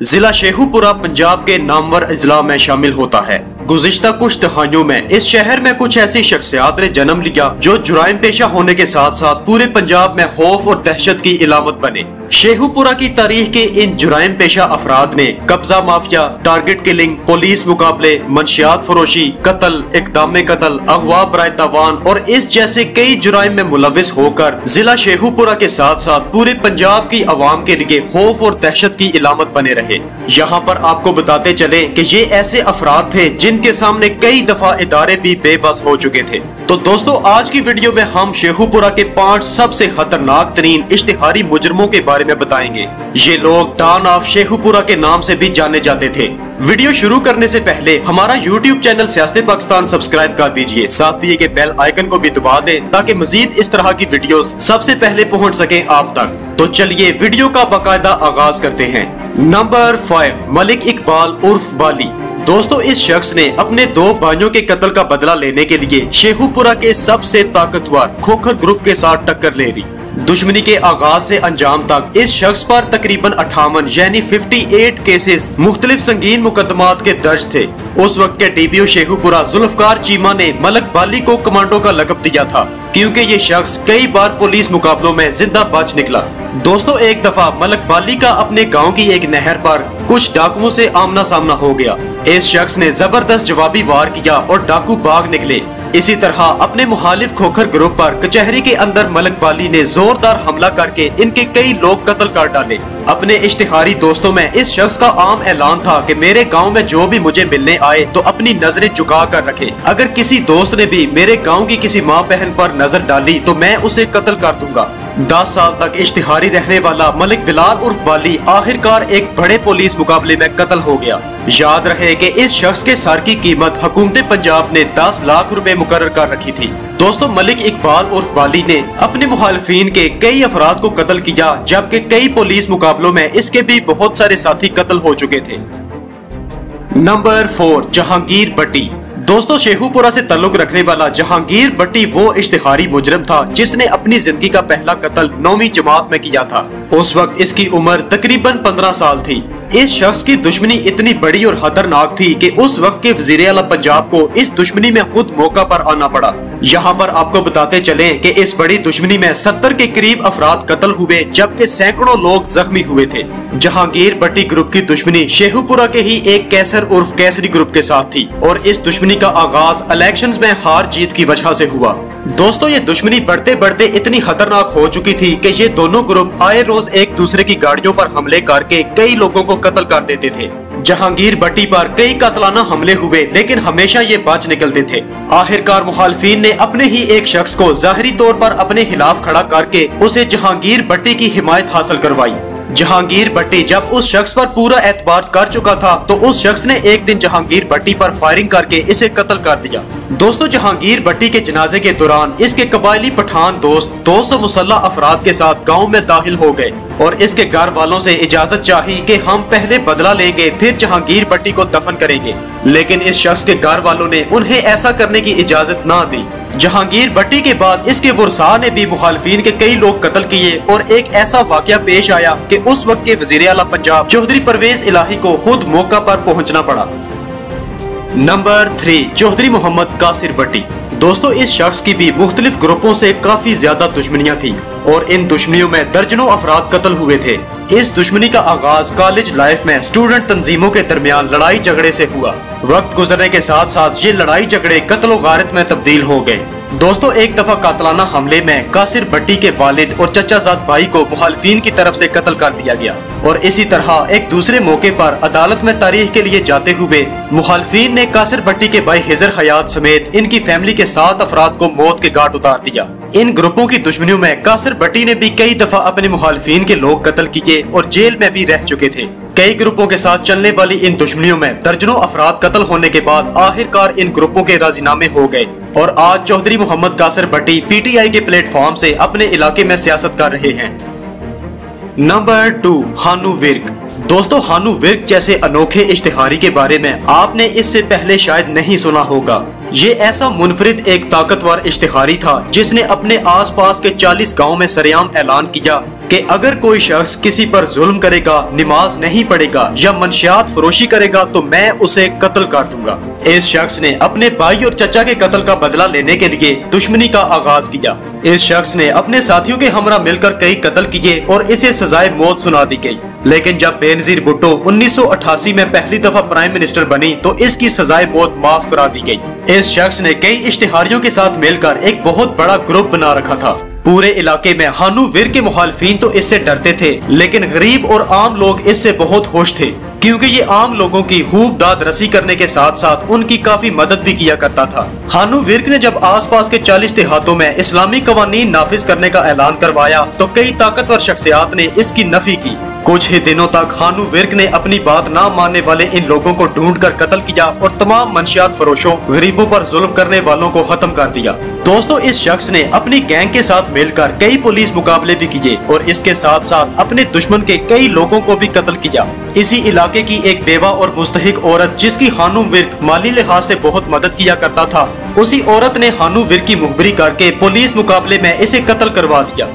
जिला शेखुपुरा पंजाब के नामवर अजला में शामिल होता है। गुज़िश्ता कुछ दहाइयों में इस शहर में कुछ ऐसी शख्सियात ने जन्म लिया जो जुराइम पेशा होने के साथ साथ पूरे पंजाब में खौफ और दहशत की इलामत बने। शेखुपुरा की तारीख के इन जुराइम पेशा अफराद ने कब्जा माफिया, टारगेट किलिंग, पुलिस मुकाबले, मंशियात फरोशी, कत्ल, इक़दाम कत्ल, अगवा बराए तावान और इस जैसे कई जुराइम में मुलविस होकर जिला शेखुपुरा के साथ साथ पूरे पंजाब की आवाम के लिए खौफ और दहशत की इलामत बने रहे। यहाँ पर आपको बताते चले कि ये ऐसे अफराद थे जिनके सामने कई दफा इदारे भी बेबस हो चुके थे। तो दोस्तों, आज की वीडियो में हम शेखुपुरा के 5 सबसे खतरनाक तरीन इश्तिहारी मुजरिमों के बारे में बताएंगे। ये लोग डॉन ऑफ शेखुपुरा के नाम से भी जाने जाते थे। वीडियो शुरू करने से पहले हमारा YouTube चैनल सियासत पाकिस्तान सब्सक्राइब कर दीजिए, साथ दिए गए बेल आइकन को भी दबा दें ताकि मजीद इस तरह की वीडियोस सबसे पहले पहुंच सके आप तक। तो चलिए वीडियो का बाकायदा आगाज करते हैं। नंबर 5, मलिक इकबाल उर्फ बाली। दोस्तों, इस शख्स ने अपने 2 भाइयों के कत्ल का बदला लेने के लिए शेखुपुरा के सबसे ताकतवर खोखर ग्रुप के साथ टक्कर ले ली। दुश्मनी के आगाज से अंजाम तक इस शख्स पर तकरीबन 58 यानी 58 केसेस मुख्तलिफ संगीन मुकदमात के दर्ज थे। उस वक्त के DPO शेखुपुरा जुल्फकार चीमा ने मलिक बाली को कमांडो का लक़ब दिया था क्योंकि ये शख्स कई बार पुलिस मुकाबलों में जिंदा बच निकला। दोस्तों, एक दफा मलिक बाली का अपने गांव की एक नहर पर कुछ डाकुओं से आमना सामना हो गया। इस शख्स ने जबरदस्त जवाबी वार किया और डाकू भाग निकले। इसी तरह अपने मुखालिफ खोखर ग्रुप पर कचहरी के अंदर मलिक बाली ने जोरदार हमला करके इनके कई लोग कत्ल कर डाले। अपने इश्तिहारी दोस्तों में इस शख्स का आम ऐलान था कि मेरे गांव में जो भी मुझे मिलने आए तो अपनी नजरें झुका कर रखे। अगर किसी दोस्त ने भी मेरे गांव की किसी माँ बहन पर नजर डाली तो मैं उसे कत्ल कर दूंगा। 10 साल तक इश्तिहारी रहने वाला मलिक बिलाल उर्फ बाली आखिरकार एक बड़े पुलिस मुकाबले में कत्ल हो गया। याद रहे कि इस शख्स के सर की कीमत हुकूमत पंजाब ने 10 लाख रुपए मुकर्रर कर रखी थी। दोस्तों, मलिक इकबाल उर्फ बाली ने अपने मुखालिफिन के कई अफराद को कत्ल किया, जबकि कई पुलिस मुकाबलों में इसके भी बहुत सारे साथी कत्ल हो चुके थे। नंबर 4, जहांगीर भट्टी। दोस्तों, शेखुपुरा से ताल्लुक रखने वाला जहांगीर भट्टी वो इश्तिहारी मुजरिम था जिसने अपनी जिंदगी का पहला कत्ल 9वीं जमात में किया था। उस वक्त इसकी उम्र तकरीबन 15 साल थी। इस शख्स की दुश्मनी इतनी बड़ी और खतरनाक थी कि उस वक्त के वजीर आला पंजाब को इस दुश्मनी में खुद मौका पर आना पड़ा। यहाँ पर आपको बताते चले कि इस बड़ी दुश्मनी में 70 के करीब अफराद कत्ल हुए, जबकि सैकड़ों लोग जख्मी हुए थे। जहांगीर भट्टी ग्रुप की दुश्मनी शेखुपुरा के ही एक कैसर उर्फ कैसरी ग्रुप के साथ थी और इस दुश्मनी का आगाज इलेक्शंस में हार जीत की वजह से हुआ। दोस्तों, ये दुश्मनी बढ़ते बढ़ते इतनी खतरनाक हो चुकी थी कि ये दोनों ग्रुप आए रोज एक दूसरे की गाड़ियों पर हमले करके कई लोगों को कत्ल कर देते थे। जहांगीर भट्टी पर कई कातलाना हमले हुए, लेकिन हमेशा ये बच निकलते थे। आखिरकार मुखालिफिन ने अपने ही एक शख्स को जाहिरी तौर पर अपने खिलाफ खड़ा करके उसे जहांगीर भट्टी की हिमायत हासिल करवाई। जहांगीर भट्टी जब उस शख्स पर पूरा एतबार कर चुका था तो उस शख्स ने एक दिन जहांगीर भट्टी पर फायरिंग करके इसे कत्ल कर दिया। दोस्तों, जहांगीर भट्टी के जनाजे के दौरान इसके कबायली पठान दोस्त 200 मुसल्लह अफराद के साथ गांव में दाखिल हो गए और इसके घर वालों से इजाजत चाही कि हम पहले बदला लेंगे फिर जहांगीर भट्टी को दफन करेंगे, लेकिन इस शख्स के घर वालों ने उन्हें ऐसा करने की इजाजत ना दी। जहांगीर भट्टी के बाद इसके वुरसा ने भी मुखालिफिन के कई लोग कत्ल किए और एक ऐसा वाकया पेश आया कि उस वक्त के वजीर आला पंजाब चौधरी परवेज इलाही को खुद मौका पर पहुंचना पड़ा। नंबर 3, चौधरी मोहम्मद कासिर भट्टी। दोस्तों, इस शख्स की भी मुख्तलिफ ग्रुपों से काफी ज्यादा दुश्मनियां थी और इन दुश्मनियों में दर्जनों अफराद कत्ल हुए थे। इस दुश्मनी का आगाज कॉलेज लाइफ में स्टूडेंट तंजीमों के दरमियान लड़ाई झगड़े से हुआ। वक्त गुजरने के साथ साथ ये लड़ाई झगड़े कत्ल गारत में तब्दील हो गए। दोस्तों, एक दफा कातलाना हमले में कासिर भट्टी के वालिद और चचाजाद भाई को मुखालिफिन की तरफ से कत्ल कर दिया गया और इसी तरह एक दूसरे मौके पर अदालत में तारीख के लिए जाते हुए मुखालिफिन ने कासिर भट्टी के भाई हिजर हयात समेत इनकी फैमिली के 7 अफराद को मौत के घाट उतार दिया। इन ग्रुपों की दुश्मनियों में कासिर भट्टी ने भी कई दफा अपने मुखालिफिन के लोग कत्ल किए और जेल में भी रह चुके थे। कई ग्रुपों के साथ चलने वाली इन दुश्मनियों में दर्जनों अफराद कत्ल होने के बाद आखिरकार इन ग्रुपों के राजीनामे हो गए और आज चौधरी मोहम्मद कासिर भट्टी PTI के प्लेटफॉर्म से अपने इलाके में सियासत कर रहे हैं। नंबर 2, हानू विर्क। दोस्तों, हानू विर्क जैसे अनोखे इश्तिहारी के बारे में आपने इससे पहले शायद नहीं सुना होगा। ये ऐसा मुनफरिद एक ताकतवर इश्तिहारी था जिसने अपने आसपास के 40 गाँव में सरेआम ऐलान किया कि अगर कोई शख्स किसी पर जुल्म करेगा, नमाज नहीं पढ़ेगा या मंशियात फरोशी करेगा तो मैं उसे कत्ल कर दूंगा। इस शख्स ने अपने भाई और चचा के कत्ल का बदला लेने के लिए दुश्मनी का आगाज किया। इस शख्स ने अपने साथियों के हमरा मिलकर कई कत्ल किए और इसे सजाए मौत सुना दी गई। लेकिन जब बेनजीर भुट्टो 1988 में पहली दफा प्राइम मिनिस्टर बनी तो इसकी सजाए मौत माफ करा दी गई। इस शख्स ने कई इश्तिहारियों के साथ मिलकर एक बहुत बड़ा ग्रुप बना रखा था। पूरे इलाके में हानू वीर के मुखालिफिन तो इससे डरते थे, लेकिन गरीब और आम लोग इससे बहुत खुश थे, क्योंकि ये आम लोगों की खूब दाद रसी करने के साथ साथ उनकी काफी मदद भी किया करता था। हानू विर्क ने जब आसपास के 40 देहातों में इस्लामी कवानीन नाफिज करने का ऐलान करवाया तो कई ताकतवर शख्सियात ने इसकी नफी की। कुछ ही दिनों तक हानू विर्क ने अपनी बात ना मानने वाले इन लोगों को ढूंढकर कत्ल किया और तमाम मंशियात फरोशों, गरीबों पर जुल्म करने वालों को खत्म कर दिया। दोस्तों, इस शख्स ने अपनी गैंग के साथ मिलकर कई पुलिस मुकाबले भी किए और इसके साथ साथ अपने दुश्मन के कई लोगों को भी कत्ल किया। इसी इलाके की एक बेवा और मुस्तहिक औरत जिसकी हानू विर्क माली लिहाज से बहुत मदद किया करता था, उसी औरत ने हानू विर्क की मुखबिरी करके पुलिस मुकाबले में इसे कत्ल करवा दिया।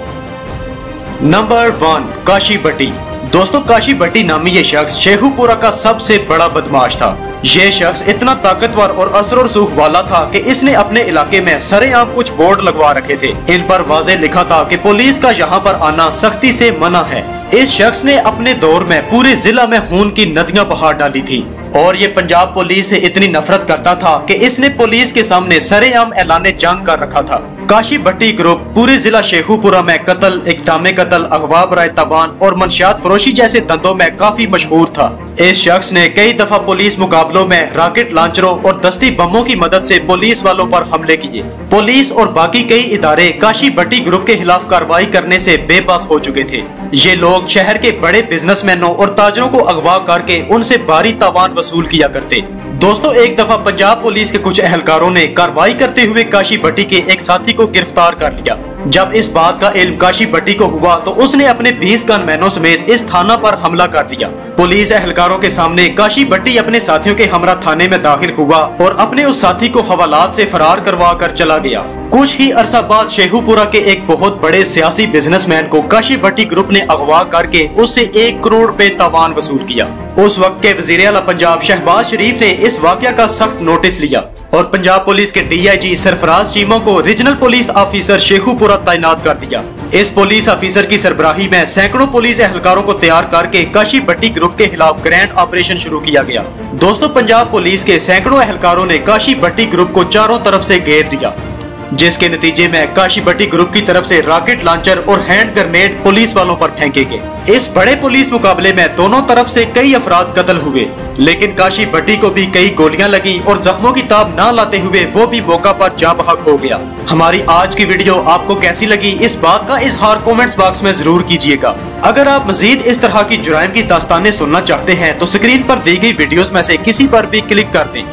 नंबर 1, काशी भट्टी। दोस्तों, काशी भट्टी नामी ये शख्स शेखुपुरा का सबसे बड़ा बदमाश था। ये शख्स इतना ताकतवर और असर और सूख वाला था कि इसने अपने इलाके में सरेआम कुछ बोर्ड लगवा रखे थे। इन पर वाज़ेह लिखा था कि पुलिस का यहाँ पर आना सख्ती से मना है। इस शख्स ने अपने दौर में पूरे जिला में खून की नदियां बहा डाली थी और ये पंजाब पुलिस से इतनी नफरत करता था कि इसने पुलिस के सामने सरेआम ऐलाने जंग कर रखा था। काशी भट्टी ग्रुप पूरे जिला शेखुपुरा में कत्ल, इक़दामे कत्ल, अगवा बराए तावान और मंशियात फरोशी जैसे धंधों में काफी मशहूर था। इस शख्स ने कई दफा पुलिस मुकाबलों में रॉकेट लॉन्चरों और दस्ती बमों की मदद से पुलिस वालों पर हमले किए। पुलिस और बाकी कई इदारे काशी भट्टी ग्रुप के खिलाफ कार्रवाई करने से बेबस हो चुके थे। ये लोग शहर के बड़े बिजनेसमैनों और ताजरों को अगवा करके उनसे भारी तावान वसूल किया करते। दोस्तों, एक दफा पंजाब पुलिस के कुछ एहलकारों ने कार्रवाई करते हुए काशी भट्टी के एक साथी को गिरफ्तार कर लिया। जब इस बात का इल्म काशी भट्टी को हुआ तो उसने अपने 20 गनमैनों समेत इस थाना पर हमला कर दिया। पुलिस एहलकारों के सामने काशी भट्टी अपने साथियों के हमरा थाने में दाखिल हुआ और अपने उस साथी को हवालात से फरार करवा कर चला गया। कुछ ही अरसा बाद शेखुपुरा के एक बहुत बड़े सियासी बिजनेसमैन को काशी भट्टी ग्रुप ने अगवा करके उससे 1 करोड़ रुपए तावान वसूल किया। उस वक्त के वजीर आला पंजाब शहबाज शरीफ ने इस वाकया का सख्त नोटिस लिया और पंजाब पुलिस के DIG सरफराज चीमा को रीजनल पुलिस ऑफिसर शेखुपुरा तैनात कर दिया। इस पुलिस ऑफिसर की सरबराही में सैकड़ों पुलिस एहलकारों को तैयार करके काशी भट्टी ग्रुप के खिलाफ ग्रैंड ऑपरेशन शुरू किया गया। दोस्तों, पंजाब पुलिस के सैकड़ों एहलकारों ने काशी भट्टी ग्रुप को चारों तरफ से घेर लिया, जिसके नतीजे में काशी भट्टी ग्रुप की तरफ से रॉकेट लॉन्चर और हैंड ग्रेनेड पुलिस वालों पर फेंके गए। इस बड़े पुलिस मुकाबले में दोनों तरफ से कई अफराद कत्ल हुए, लेकिन काशी भट्टी को भी कई गोलियां लगी और जख्मों की ताब ना लाते हुए वो भी मौका पर जाँ बहक हो गया। हमारी आज की वीडियो आपको कैसी लगी, इस बात का इजहार कमेंट्स बॉक्स में जरूर कीजिएगा। अगर आप मजीद इस तरह की जुराइम की दास्तानें सुनना चाहते हैं तो स्क्रीन पर दी गई वीडियोस में से किसी पर भी क्लिक कर दें।